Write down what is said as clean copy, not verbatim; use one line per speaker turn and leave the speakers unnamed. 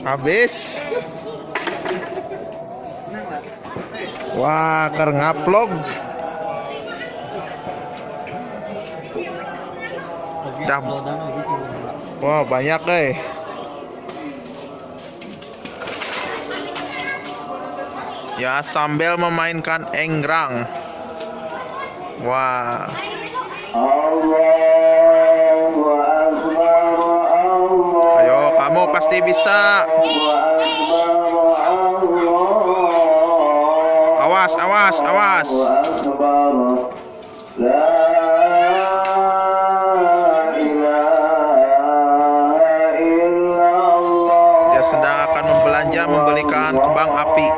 Habis. Wah, ker ngaplog. Dah. Wah, banyak deh. Ya, sambil memainkan enggrang. Wah. Ayo, kamu pasti bisa. Awas, awas, awas. Dia sedang akan membelanja membelikan kembang api.